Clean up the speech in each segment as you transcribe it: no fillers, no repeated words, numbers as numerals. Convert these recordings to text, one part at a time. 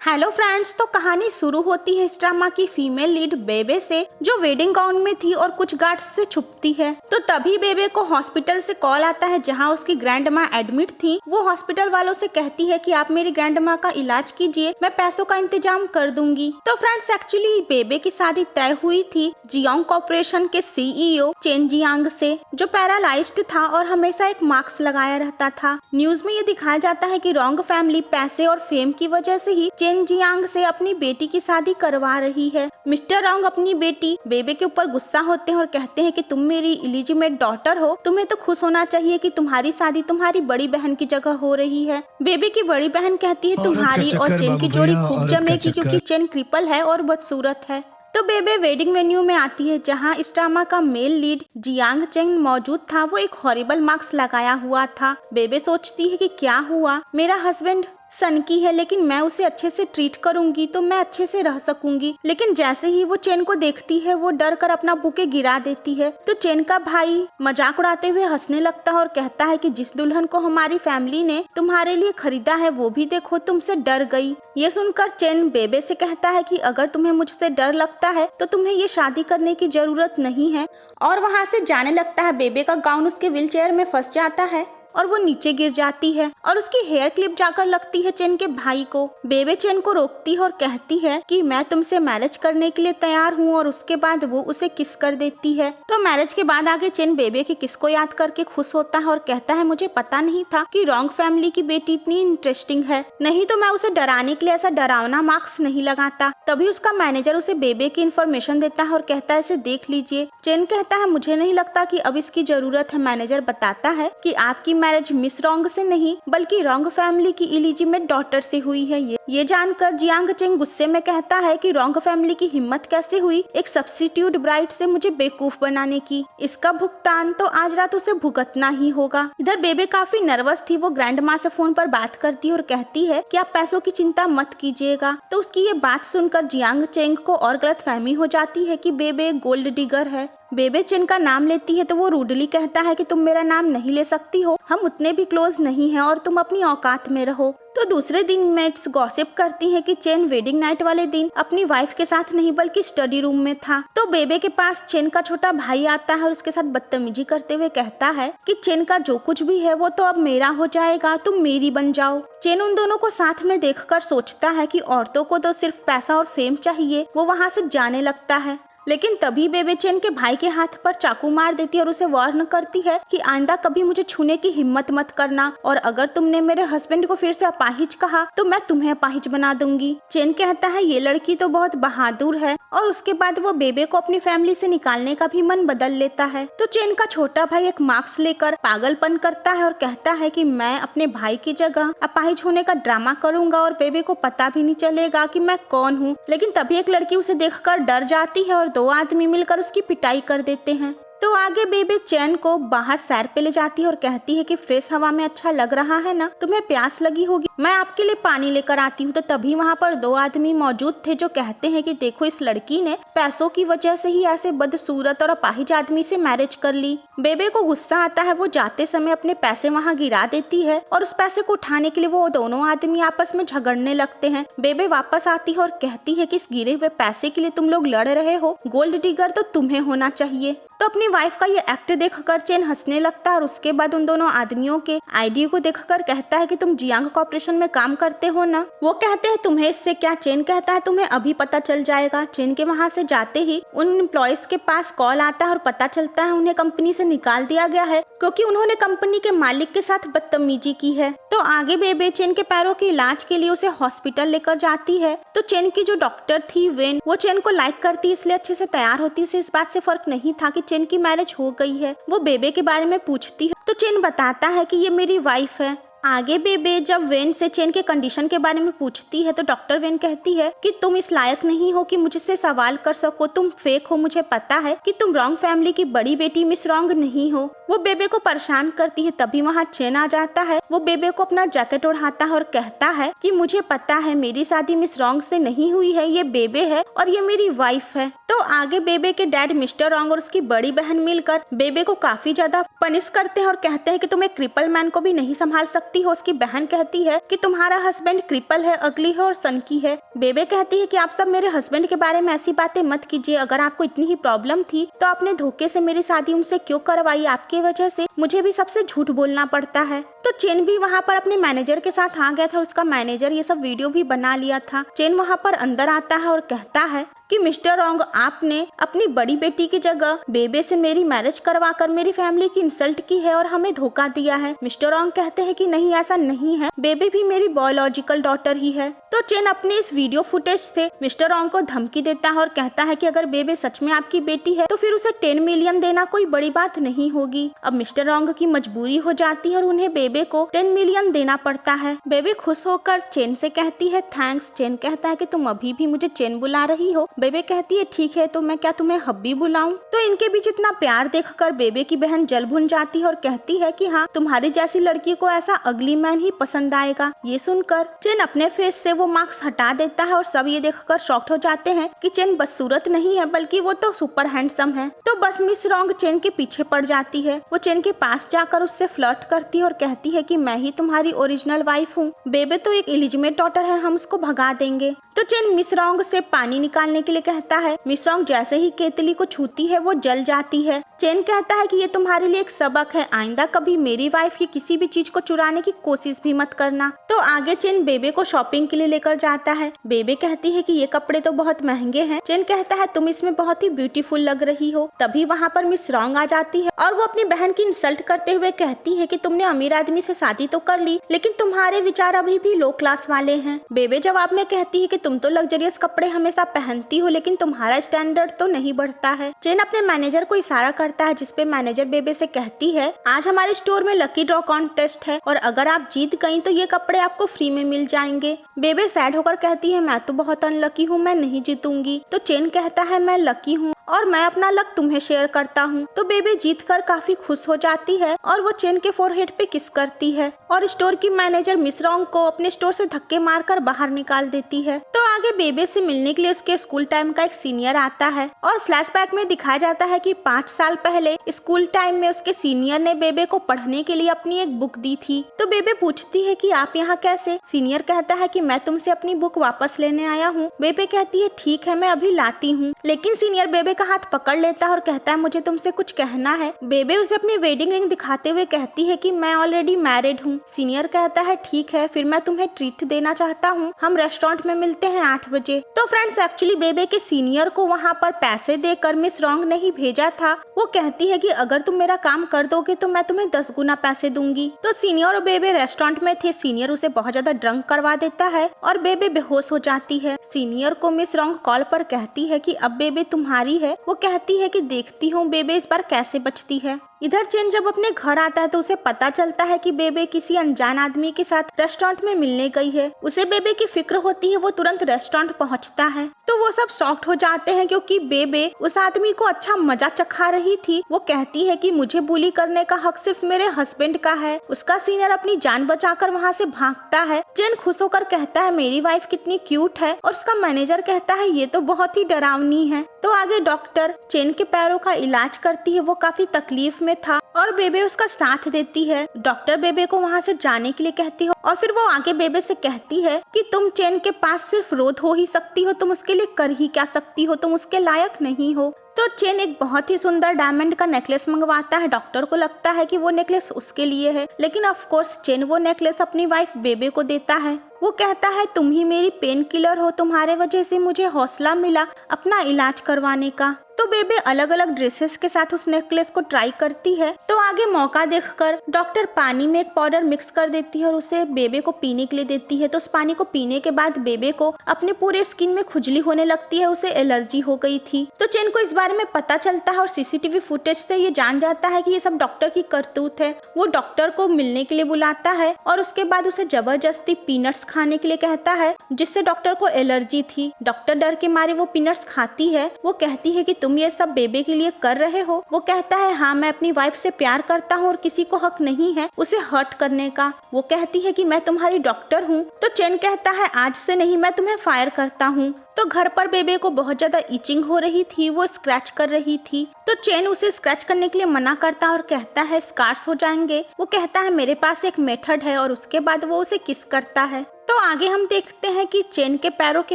Hello friends, तो कहानी शुरू होती है इस ड्रामा की फीमेल लीड बेबे से, जो वेडिंग गाउन में थी और कुछ गार्ड्स से छुपती है। तो तभी बेबे को हॉस्पिटल से कॉल आता है जहां उसकी ग्रैंड माँ एडमिट थी। वो हॉस्पिटल वालों से कहती है कि आप मेरी ग्रैंड माँ का इलाज कीजिए, मैं पैसों का इंतजाम कर दूंगी। तो फ्रेंड्स, एक्चुअली बेबे की शादी तय हुई थी जियोंग कॉर्पोरेशन के सीईओ चेन जियांग से, जो पैरालाइज्ड था और हमेशा एक मास्क लगाया रहता था। न्यूज में ये दिखाया जाता है कि रोंग फैमिली पैसे और फेम की वजह से ही चेन जियांग से अपनी बेटी की शादी करवा रही है। मिस्टर रोंग अपनी बेटी बेबे के ऊपर गुस्सा होते हैं और कहते हैं कि तुम मेरी इलिजिमेट डॉटर हो, तुम्हें तो खुश होना चाहिए कि तुम्हारी शादी तुम्हारी बड़ी बहन की जगह हो रही है। बेबे की बड़ी बहन कहती है तुम्हारी और चेन की जोड़ी खूब जमेगी क्योंकि चेन क्रिपल है और बदसूरत है। तो बेबे वेडिंग वेन्यू में आती है जहां इस ड्रामा का मेल लीड जियांग चेंग मौजूद था। वो एक हॉरिबल मास्क लगाया हुआ था। बेबे सोचती है कि क्या हुआ, मेरा हस्बैंड सन की है लेकिन मैं उसे अच्छे से ट्रीट करूंगी तो मैं अच्छे से रह सकूंगी। लेकिन जैसे ही वो चेन को देखती है वो डर कर अपना बुके गिरा देती है। तो चेन का भाई मजाक उड़ाते हुए हंसने लगता है और कहता है कि जिस दुल्हन को हमारी फैमिली ने तुम्हारे लिए खरीदा है वो भी देखो तुमसे डर गई। ये सुनकर चेन बेबे से कहता है कि अगर तुम्हें मुझसे डर लगता है तो तुम्हें ये शादी करने की जरूरत नहीं है, और वहाँ से जाने लगता है। बेबे का गाउन उसके व्हील चेयर में फंस जाता है और वो नीचे गिर जाती है और उसकी हेयर क्लिप जाकर लगती है चेन के भाई को। बेबे चेन को रोकती है और कहती है कि मैं तुमसे मैरिज करने के लिए तैयार हूँ, और उसके बाद वो उसे किस कर देती है। तो मैरिज के बाद आगे चेन बेबे की किस को याद करके खुश होता है और कहता है मुझे पता नहीं था कि रोंग फैमिली की बेटी इतनी इंटरेस्टिंग है, नहीं तो मैं उसे डराने के लिए ऐसा डरावना मास्क नहीं लगाता। तभी उसका मैनेजर उसे बेबे की इन्फॉर्मेशन देता है और कहता है इसे देख लीजिए। चेन कहता है मुझे नहीं लगता कि अब इसकी जरूरत है। मैनेजर बताता है कि आपकी मैरिज मिस रोंग से नहीं बल्कि रोंग फैमिली की इलिजिमेट डॉटर से हुई है। ये जानकर जियांग चेंग गुस्से में कहता है कि रोंग फैमिली की हिम्मत कैसे हुई एक सब्स्टिट्यूट ब्राइड से मुझे बेवकूफ बनाने की। इसका भुगतान तो आज रात उसे भुगतना ही होगा। इधर बेबे काफी नर्वस थी। वो ग्रैंड माँ से फोन पर बात करती है और कहती है कि आप पैसों की चिंता मत कीजिएगा। तो उसकी ये बात सुनकर जियांग चेंग को और गलतफहमी हो जाती है कि बेबे गोल्ड डिगर है। बेबे चेन का नाम लेती है तो वो रूडली कहता है कि तुम मेरा नाम नहीं ले सकती हो, हम उतने भी क्लोज नहीं हैं और तुम अपनी औकात में रहो। तो दूसरे दिन मेट्स गॉसिप करती हैं कि चेन वेडिंग नाइट वाले दिन अपनी वाइफ के साथ नहीं बल्कि स्टडी रूम में था। तो बेबे के पास चेन का छोटा भाई आता है और उसके साथ बदतमीजी करते हुए कहता है कि चेन का जो कुछ भी है वो तो अब मेरा हो जाएगा, तुम मेरी बन जाओ। चेन उन दोनों को साथ में देखकर सोचता है कि औरतों को तो सिर्फ पैसा और फेम चाहिए। वो वहाँ से जाने लगता है, लेकिन तभी बेबे चेन के भाई के हाथ पर चाकू मार देती है और उसे वार्न करती है कि आइंदा कभी मुझे छूने की हिम्मत मत करना, और अगर तुमने मेरे हस्बैंड को फिर से अपाहिज कहा तो मैं तुम्हें अपाहिज बना दूंगी। चेन कहता है ये लड़की तो बहुत बहादुर है, और उसके बाद वो बेबे को अपनी फैमिली से निकालने का भी मन बदल लेता है। तो चेन का छोटा भाई एक मास्क लेकर पागलपन करता है और कहता है कि मैं अपने भाई की जगह अपाहिज होने का ड्रामा करूंगा और बेबे को पता भी नहीं चलेगा कि मैं कौन हूँ। लेकिन तभी एक लड़की उसे देखकर डर जाती है और दो आदमी मिलकर उसकी पिटाई कर देते हैं। तो आगे बेबे चैन को बाहर सैर पे ले जाती है और कहती है कि फ्रेश हवा में अच्छा लग रहा है ना, तुम्हें प्यास लगी होगी, मैं आपके लिए पानी लेकर आती हूँ। तो तभी वहाँ पर दो आदमी मौजूद थे जो कहते हैं कि देखो इस लड़की ने पैसों की वजह से ही ऐसे बदसूरत और अपाहिज आदमी से मैरिज कर ली। बेबे को गुस्सा आता है, वो जाते समय अपने पैसे वहाँ गिरा देती है और उस पैसे को उठाने के लिए वो दोनों आदमी आपस में झगड़ने लगते हैं। बेबे वापस आती है और कहती है कि इस गिरे हुए पैसे के लिए तुम लोग लड़ रहे हो, गोल्ड डिगर तो तुम्हें होना चाहिए। तो अपनी वाइफ का ये एक्ट देखकर चेन हंसने लगता है और उसके बाद उन दोनों आदमियों के आईडी को देखकर कहता है कि तुम जियांग कॉर्पोरेशन में काम करते हो ना। वो कहते हैं तुम्हें इससे क्या। चेन कहता है तुम्हें अभी पता चल जाएगा। चेन के वहाँ से जाते ही उन एम्प्लॉयज के पास कॉल आता है और पता चलता है उन्हें कंपनी से निकाल दिया गया है क्योंकि उन्होंने कंपनी के मालिक के साथ बदतमीजी की है। तो आगे बेबे चेन के पैरों के इलाज के लिए उसे हॉस्पिटल लेकर जाती है। तो चेन की जो डॉक्टर थी वेन, वो चेन को लाइक करती है इसलिए अच्छे से तैयार होती है। उसे इस बात से फर्क नहीं था कि चेन की मैरिज हो गई है। वो बेबे के बारे में पूछती है तो चेन बताता है कि ये मेरी वाइफ है। आगे बेबे जब वेन से चेन के कंडीशन के बारे में पूछती है तो डॉक्टर वेन कहती है कि तुम इस लायक नहीं हो कि मुझसे सवाल कर सको, तुम फेक हो, मुझे पता है कि तुम रोंग फैमिली की बड़ी बेटी मिस रोंग नहीं हो। वो बेबे को परेशान करती है। तभी वहाँ चेन आ जाता है। वो बेबे को अपना जैकेट उड़ाता है और कहता है कि मुझे पता है मेरी शादी मिस रॉन्ग से नहीं हुई है, ये बेबे है और ये मेरी वाइफ है। तो आगे बेबे के डैड मिस्टर रॉन्ग और उसकी बड़ी बहन मिलकर बेबे को काफी ज्यादा पनिश करते हैं और कहते हैं कि तुम एक क्रिपल मैन को भी नहीं संभाल सकती हो। उसकी बहन कहती है कि तुम्हारा हस्बैंड क्रिपल है, अगली है और सनकी है। बेबे कहती है कि आप सब मेरे हस्बैंड के बारे में ऐसी बातें मत कीजिए, अगर आपको इतनी ही प्रॉब्लम थी तो आपने धोखे से मेरी शादी उनसे क्यों करवाई, आपकी वजह से मुझे भी सबसे झूठ बोलना पड़ता है। तो चेन भी वहाँ पर अपने मैनेजर के साथ आ गया था, उसका मैनेजर ये सब वीडियो भी बना लिया था। चेन वहाँ पर अंदर आता है और कहता है कि मिस्टर रॉन्ग, आपने अपनी बड़ी बेटी की जगह बेबे से मेरी मैरिज करवाकर मेरी फैमिली की इंसल्ट की है और हमें धोखा दिया है। मिस्टर रॉन्ग कहते हैं कि नहीं, ऐसा नहीं है, बेबे भी मेरी बायोलॉजिकल डॉटर ही है। तो चेन अपने इस वीडियो फुटेज से मिस्टर रॉन्ग को धमकी देता है और कहता है कि अगर बेबे सच में आपकी बेटी है तो फिर उसे 10 मिलियन देना कोई बड़ी बात नहीं होगी। अब मिस्टर रॉन्ग की मजबूरी हो जाती है और उन्हें बेबे को 10 मिलियन देना पड़ता है। बेबे खुश होकर चेन से कहती है थैंक्स। चेन कहता है कि तुम अभी भी मुझे चेन बुला रही हो। बेबे कहती है ठीक है, तो मैं क्या तुम्हें हब्बी बुलाऊं? तो इनके बीच इतना प्यार देखकर बेबे की बहन जल भुन जाती है और कहती है कि हाँ, तुम्हारी जैसी लड़की को ऐसा अगली मैन ही पसंद आएगा। ये सुनकर चेन अपने फेस से वो मार्क्स हटा देता है और सब ये देखकर शॉक्ड हो जाते हैं कि चेन बदसूरत नहीं है बल्कि वो तो सुपर हैंडसम है। तो बस मिस रॉन्ग चेन के पीछे पड़ जाती है। वो चेन के पास जाकर उससे फ्लर्ट करती है और कहती है कि मैं ही तुम्हारी ओरिजिनल वाइफ हूँ। बेबे तो एक इलिजिमेट डॉटर है, हम उसको भगा देंगे। तो चेन मिस रॉन्ग से पानी निकालने के लिए कहता है। मिस रॉन्ग जैसे ही केतली को छूती है वो जल जाती है। चेन कहता है कि ये तुम्हारे लिए एक सबक है, आइंदा कभी मेरी वाइफ की किसी भी चीज को चुराने की कोशिश भी मत करना। तो आगे चेन बेबे को शॉपिंग के लिए लेकर जाता है। बेबे कहती है कि ये कपड़े तो बहुत महंगे हैं। चेन कहता है तुम इसमें बहुत ही ब्यूटीफुल लग रही हो। तभी वहाँ पर मिस रॉन्ग आ जाती है और वो अपनी बहन की इंसल्ट करते हुए कहती है कि तुमने अमीर आदमी से शादी तो कर ली, लेकिन तुम्हारे विचार अभी भी लो क्लास वाले हैं। बेबे जवाब में कहती है कि तुम तो लग्जरियस कपड़े हमेशा पहनती हो, लेकिन तुम्हारा स्टैंडर्ड तो नहीं बढ़ता है। चेन अपने मैनेजर को इशारा करता है, जिसपे मैनेजर बेबे से कहती है आज हमारे स्टोर में लकी ड्रॉ कॉन्टेस्ट है और अगर आप जीत गई तो ये कपड़े आपको फ्री में मिल जाएंगे। बेबे सैड होकर कहती है मैं तो बहुत अनलकी हूँ, मैं नहीं जीतूंगी। तो चेन कहता है मैं लकी हूँ और मैं अपना लक तुम्हें शेयर करता हूँ। तो बेबे जीतकर काफी खुश हो जाती है और वो चेन के फोरहेड पे किस करती है और स्टोर की मैनेजर मिस रॉन्ग को अपने स्टोर से धक्के मारकर बाहर निकाल देती है। तो आगे बेबे से मिलने के लिए उसके स्कूल टाइम का एक सीनियर आता है और फ्लैशबैक में दिखाया जाता है कि 5 साल पहले स्कूल टाइम में उसके सीनियर ने बेबे को पढ़ने के लिए अपनी एक बुक दी थी। तो बेबे पूछती है कि आप यहाँ कैसे? सीनियर कहता है कि मैं तुमसे अपनी बुक वापस लेने आया हूँ। बेबे कहती है ठीक है, मैं अभी लाती हूँ। लेकिन सीनियर बेबे का हाथ पकड़ लेता है और कहता है मुझे तुमसे कुछ कहना है। बेबे उसे अपनी वेडिंग रिंग दिखाते हुए कहती है कि मैं ऑलरेडी मैरिड हूँ। सीनियर कहता है ठीक है, फिर मैं तुम्हें ट्रीट देना चाहता हूँ, हम रेस्टोरेंट में मिलते हैं 8 बजे। तो फ्रेंड्स एक्चुअली बेबे के सीनियर को वहाँ पर पैसे देकर मिस रॉन्ग ने ही भेजा था। वो कहती है कि अगर तुम मेरा काम कर दोगे तो मैं तुम्हें 10 गुना पैसे दूंगी। तो सीनियर और बेबे रेस्टोरेंट में थे। सीनियर उसे बहुत ज्यादा ड्रंक करवा देता है और बेबे बेहोश हो जाती है। सीनियर को मिस रॉन्ग कॉल पर कहती है कि अब बेबे तुम्हारी है। वो कहती है कि देखती हूँ बेबे इस बार कैसे बचती है। इधर चेन जब अपने घर आता है तो उसे पता चलता है कि बेबे किसी अनजान आदमी के साथ रेस्टोरेंट में मिलने गई है। उसे बेबे की फिक्र होती है, वो तुरंत रेस्टोरेंट पहुंचता है। तो वो सब शॉक्ड हो जाते हैं क्योंकि बेबे उस आदमी को अच्छा मजा चखा रही थी। वो कहती है कि मुझे बुली करने का हक सिर्फ मेरे हस्बैंड का है। उसका सीनियर अपनी जान बचाकर वहाँ से भागता है। चेन खुश होकर कहता है मेरी वाइफ कितनी क्यूट है और उसका मैनेजर कहता है ये तो बहुत ही डरावनी है। तो आगे डॉक्टर चेन के पैरों का इलाज करती है। वो काफी तकलीफ में था और बेबे उसका साथ देती है। डॉक्टर बेबे को वहाँ से जाने के लिए कहती है और फिर वो आगे बेबे से कहती है कि तुम चेन के पास सिर्फ रोध हो ही सकती हो, तुम उसके लिए कर ही क्या सकती हो, तुम उसके लायक नहीं हो। तो चेन एक बहुत ही सुंदर डायमंड का नेकलेस मंगवाता है। डॉक्टर को लगता है कि वो नेकलेस उसके लिए है, लेकिन ऑफ कोर्स चेन वो नेकलेस अपनी वाइफ बेबे को देता है। वो कहता है तुम ही मेरी पेन किलर हो, तुम्हारे वजह से मुझे हौसला मिला अपना इलाज करवाने का। तो बेबे अलग अलग ड्रेसेस के साथ उस नेकलेस को ट्राई करती है। तो आगे मौका देखकर डॉक्टर पानी में एक पाउडर मिक्स कर देती है और उसे बेबे को पीने के लिए देती है। तो उस पानी को पीने के बाद बेबे को अपने पूरे स्किन में खुजली होने लगती है, उसे एलर्जी हो गई थी। तो चेन को इस बारे में पता चलता है और सीसीटीवी फुटेज से ये जान जाता है कि ये सब डॉक्टर की करतूत है। वो डॉक्टर को मिलने के लिए बुलाता है और उसके बाद उसे जबरदस्ती पीनट्स खाने के लिए कहता है जिससे डॉक्टर को एलर्जी थी। डॉक्टर डर के मारे वो पीनट्स खाती है। वो कहती है कि तुम ये सब बेबे के लिए कर रहे हो। वो कहता है हाँ, मैं अपनी वाइफ से प्यार करता हूँ और किसी को हक नहीं है उसे हर्ट करने का। वो कहती है कि मैं तुम्हारी डॉक्टर हूँ। तो चेन कहता है आज से नहीं, मैं तुम्हें फायर करता हूँ। तो घर पर बेबे को बहुत ज्यादा इचिंग हो रही थी, वो स्क्रैच कर रही थी। तो चेन उसे स्क्रैच करने के लिए मना करता है और कहता है स्कार्स हो जाएंगे। वो कहता है मेरे पास एक मेथड है और उसके बाद वो उसे किस करता है। तो आगे हम देखते हैं कि चेन के पैरों की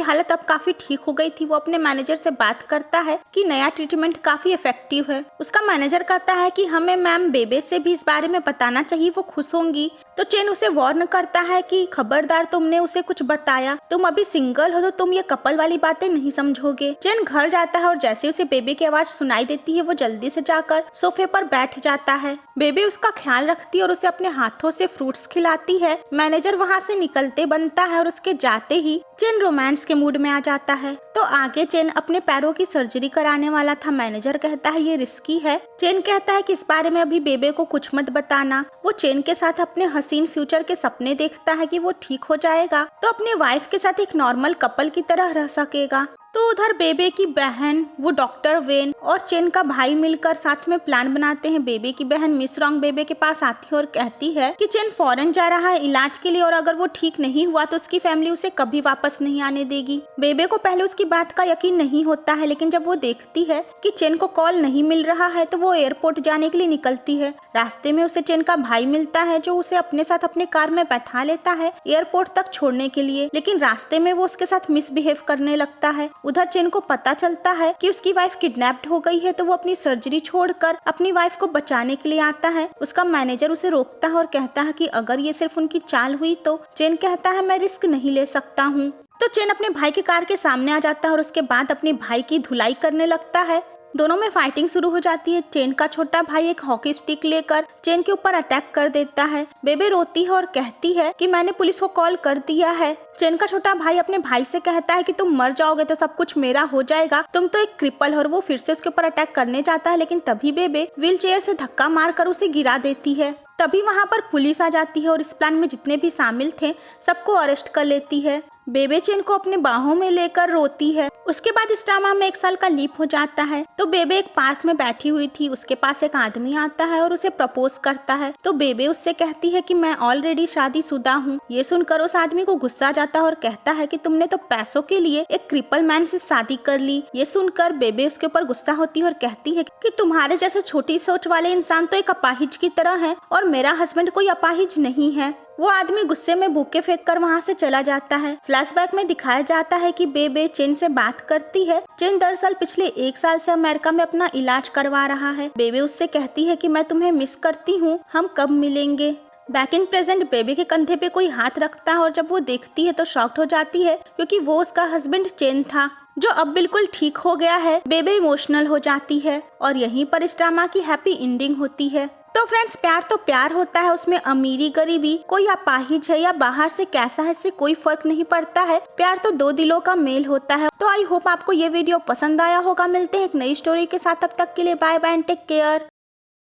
हालत अब काफी ठीक हो गई थी। वो अपने मैनेजर से बात करता है कि नया ट्रीटमेंट काफी इफेक्टिव है। उसका मैनेजर कहता है कि हमें मैम बेबे से भी इस बारे में बताना चाहिए, वो खुश होंगी। तो चेन उसे वार्न करता है कि खबरदार, तुमने उसे कुछ बताया, तुम अभी सिंगल हो तो तुम ये कपल वाली बातें नहीं समझोगे। चेन घर जाता है और जैसे उसे बेबे की आवाज सुनाई देती है वो जल्दी से जाकर सोफे पर बैठ जाता है। बेबे उसका ख्याल रखती है और उसे अपने हाथों से फ्रूट्स खिलाती है। मैनेजर वहाँ से निकलते बनता है और उसके जाते ही चेन रोमांस के मूड में आ जाता है। तो आगे चेन अपने पैरों की सर्जरी कराने वाला था। मैनेजर कहता है ये रिस्की है। चेन कहता है कि इस बारे में अभी बेबे को कुछ मत बताना। वो चेन के साथ अपने हसीन फ्यूचर के सपने देखता है कि वो ठीक हो जाएगा तो अपने वाइफ के साथ एक नॉर्मल कपल की तरह रह सकेगा। तो उधर बेबे की बहन, वो डॉक्टर वेन और चेन का भाई मिलकर साथ में प्लान बनाते हैं। बेबे की बहन मिस रॉन्ग बेबे के पास आती है और कहती है कि चेन फॉरेन जा रहा है इलाज के लिए और अगर वो ठीक नहीं हुआ तो उसकी फैमिली उसे कभी वापस नहीं आने देगी। बेबे को पहले उसकी बात का यकीन नहीं होता है, लेकिन जब वो देखती है कि चेन को कॉल नहीं मिल रहा है तो वो एयरपोर्ट जाने के लिए निकलती है। रास्ते में उसे चेन का भाई मिलता है जो उसे अपने साथ अपने कार में बैठा लेता है एयरपोर्ट तक छोड़ने के लिए, लेकिन रास्ते में वो उसके साथ मिसबिहेव करने लगता है। उधर चेन को पता चलता है कि उसकी वाइफ किडनैप्ड हो गई है तो वो अपनी सर्जरी छोड़कर अपनी वाइफ को बचाने के लिए आता है। उसका मैनेजर उसे रोकता है और कहता है कि अगर ये सिर्फ उनकी चाल हुई तो। चेन कहता है मैं रिस्क नहीं ले सकता हूँ। तो चेन अपने भाई की कार के सामने आ जाता है और उसके बाद अपने भाई की धुलाई करने लगता है। दोनों में फाइटिंग शुरू हो जाती है। चेन का छोटा भाई एक हॉकी स्टिक लेकर चेन के ऊपर अटैक कर देता है। बेबे रोती है और कहती है कि मैंने पुलिस को कॉल कर दिया है। चेन का छोटा भाई अपने भाई से कहता है कि तुम मर जाओगे तो सब कुछ मेरा हो जाएगा, तुम तो एक क्रिपल हो। और वो फिर से उसके ऊपर अटैक करने जाता है, लेकिन तभी बेबे व्हील चेयर से धक्का मारकर उसे गिरा देती है। तभी वहाँ पर पुलिस आ जाती है और इस प्लान में जितने भी शामिल थे सबको अरेस्ट कर लेती है। बेबे चेन को अपने बाहों में लेकर रोती है। उसके बाद इस ड्रामा में 1 साल का लीप हो जाता है। तो बेबे एक पार्क में बैठी हुई थी, उसके पास एक आदमी आता है और उसे प्रपोज करता है। तो बेबे उससे कहती है कि मैं ऑलरेडी शादीशुदा हूँ। ये सुनकर उस आदमी को गुस्सा आ जाता है और कहता है कि तुमने तो पैसों के लिए एक क्रिपल मैन से शादी कर ली। ये सुनकर बेबे उसके ऊपर गुस्सा होती है और कहती है कि तुम्हारे जैसे छोटी सोच वाले इंसान तो एक अपाहिज की तरह है और मेरा हस्बैंड कोई अपाहिज नहीं है। वो आदमी गुस्से में बुके फेंक कर वहाँ से चला जाता है। फ्लैशबैक में दिखाया जाता है कि बेबे चेन से बात करती है। चेन दरअसल पिछले 1 साल से अमेरिका में अपना इलाज करवा रहा है। बेबे उससे कहती है कि मैं तुम्हें मिस करती हूँ, हम कब मिलेंगे। बैक इन प्रेजेंट बेबे के कंधे पे कोई हाथ रखता है और जब वो देखती है तो शॉक्ड हो जाती है क्योंकि वो उसका हस्बैंड चेन था जो अब बिल्कुल ठीक हो गया है। बेबे इमोशनल हो जाती है और यहीं पर इस ड्रामा की हैप्पी एंडिंग होती है। तो फ्रेंड्स, प्यार तो प्यार होता है, उसमें अमीरी गरीबी, कोई अपाहिज है या बाहर से कैसा है, इससे कोई फर्क नहीं पड़ता है। प्यार तो 2 दिलों का मेल होता है। तो आई होप आपको ये वीडियो पसंद आया होगा। मिलते हैं एक नई स्टोरी के साथ, तब तक के लिए bye bye and take care.